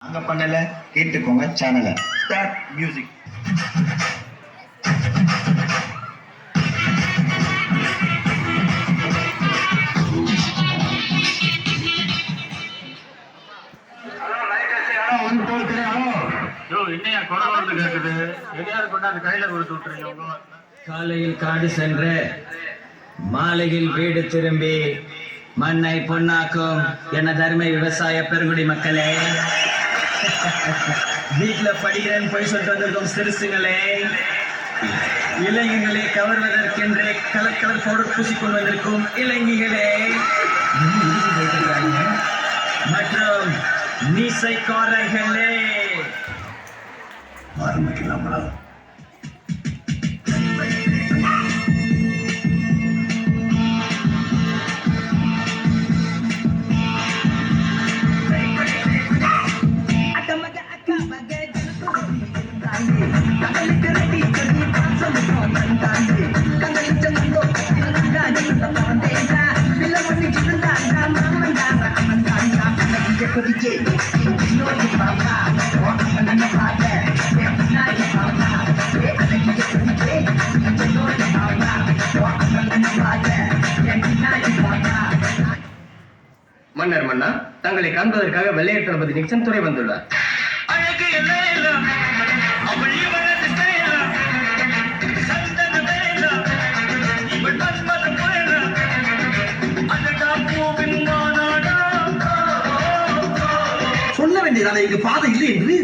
அங்க பண்ணல கேட்டுக்கோங்க சேனலை. Start music. காலையில் காடு சென்று மாலையில் வீடு திரும்பி மண்ணை பொன்னாக்கும் என தர்மை விவசாய பெருங்குடி மக்களே, வீட்டுல படிக்கிறேன்னு போய் சொல்லிட்டு வந்திருக்கோம் சிறுசுங்களே, இளைஞர்களே, கவர்வதற்கென்றே கலர் கலர் பவுடர் பூசிக்கொண்டு வந்திருக்கும் இளைஞர்களே மற்றும் மீசைக்காரர்களே, ஆரம்பிக்கலாமா? மன்னர் மன்னா, தங்களை காண்பதற்காக வெள்ளையர் தளபதி நிக்சன் துறை வந்துள்ளார். சொல்ல வேண்டியதான இங்கு பாதை இல்லை என்று?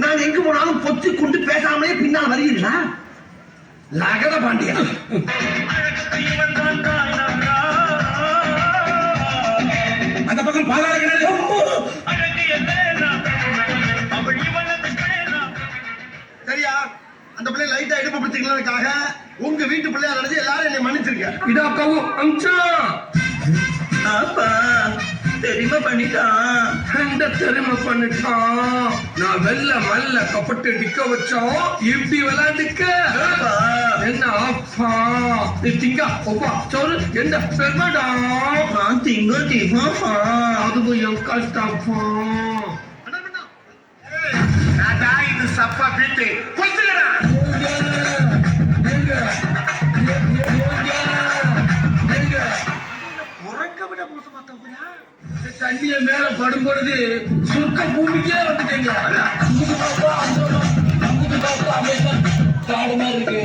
நான் எங்கு போனாலும் பொத்தி கொண்டு பேசாமலே பின்னால் வருகிறீர்களா? லகட பாண்டியா, அந்த பக்கம் பாதாள கிணறு. சரியா, அந்த பிள்ளை லைட்டா இடுப்பு பிடிச்சிக்கிறதுக்காக உங்க வீட்டு பிள்ளையா நினைச்சு எல்லாரும் என்னை மன்னிச்சிருக்க. இதாக்கவும் அம்சா அப்பா தெரியுமா பண்ணிட்டான், கண்ட தெரியுமா பண்ணிட்டான். நான் வெள்ள மல்ல கப்பட்டு நிக்க வச்சோம், இப்படி விளையாண்டுக்க என்ன அப்பா? நீ திங்க ஒப்பா சொல்லு, என்ன பெருமாடா? நான் திங்க தீபாப்பா, அதுவும் என் கஷ்டப்பா. இது சப்பா பீட்டு கொல்லுங்கடா. தண்ணிய மேல படும் பொழுது சுருக்க பூமிக்கே வந்துட்டீங்க. காடு மாதிரி இருக்கு.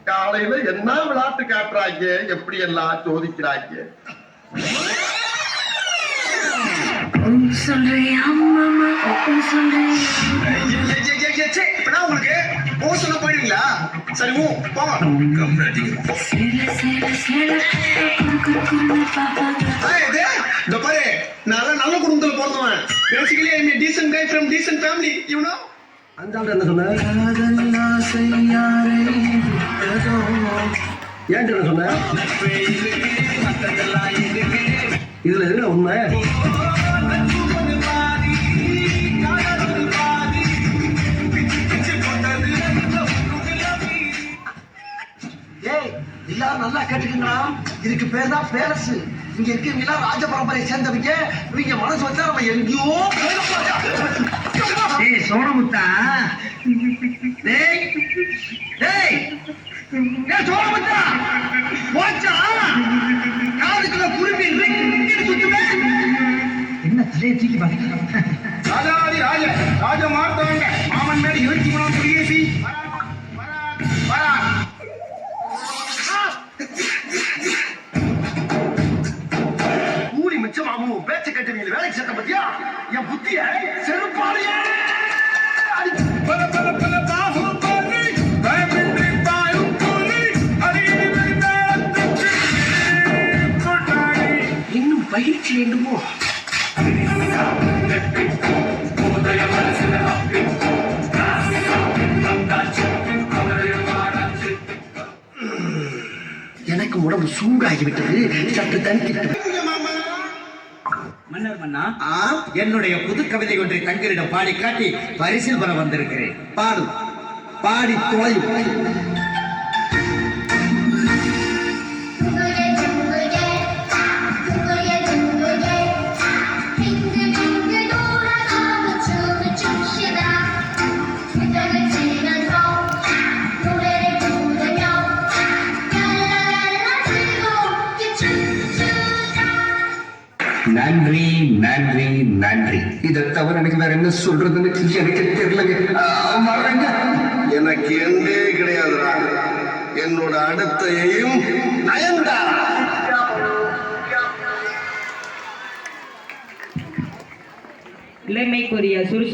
காலையில என்ன விளையாட்டு காட்டுறாங்க, எப்படி எல்லாம் சோதிக்கிறாங்க. சொல்றியா மாமா, சொல்றியா? உங்களுக்கு ஓசன போயிடுங்களா? சரி போங்க. இந்த பாரு, நான் நல்ல குடும்பத்துல பிறந்தவன். Basically I am decent guy from decent family, you know. அந்த என்ன சொன்ன? ஏன் சொன்ன? இதுல என்ன உண்மை? எல்லாரும் நல்லா கேட்டுக்கீங்களா? இதுக்கு பேர் தான் பேரரசு. இங்க இருக்கீங்களா ராஜ பரம்பரையை சேர்ந்தவங்க. இவங்க மனசு வச்சா நம்ம எங்கேயோ சோழமுத்தா. சோழமுத்தா போச்சா? காதுக்குள்ள குருவி சுத்துமே. என்ன தலையை தூக்கி பார்க்க? ராஜாதி ராஜ ராஜ மார்த்தவங்க மாமன் மேல 23 குடியேசி கூலி மிச்சமாகும். பேச்ச கட்டுவீங்க, வேலைக்கு சேர்த்த பத்தியா என் புத்திய செருப்பாளையே. இன்னும் பயிற்சி வேண்டுமோ? எனக்கு உடம்பு சூடாகிவிட்டது, சற்று தனிக்கிட்டு. மன்னர் மன்னா, என்னுடைய புது கவிதை ஒன்றை தங்களிடம் பாடி காட்டி பரிசில் பெற வந்திருக்கிறேன். பாடு, பாடி தொலை. நன்றி நன்றி நன்றி. இதை தவிர எனக்கு வேற என்ன சொல்றதுன்னு எனக்கு தெரியலங்க. வரேங்க. எனக்கு எந்தே கிடையாதுடா. என்னோட அடுத்த எய்ம் நயன்தாரா. இளமைக்குரிய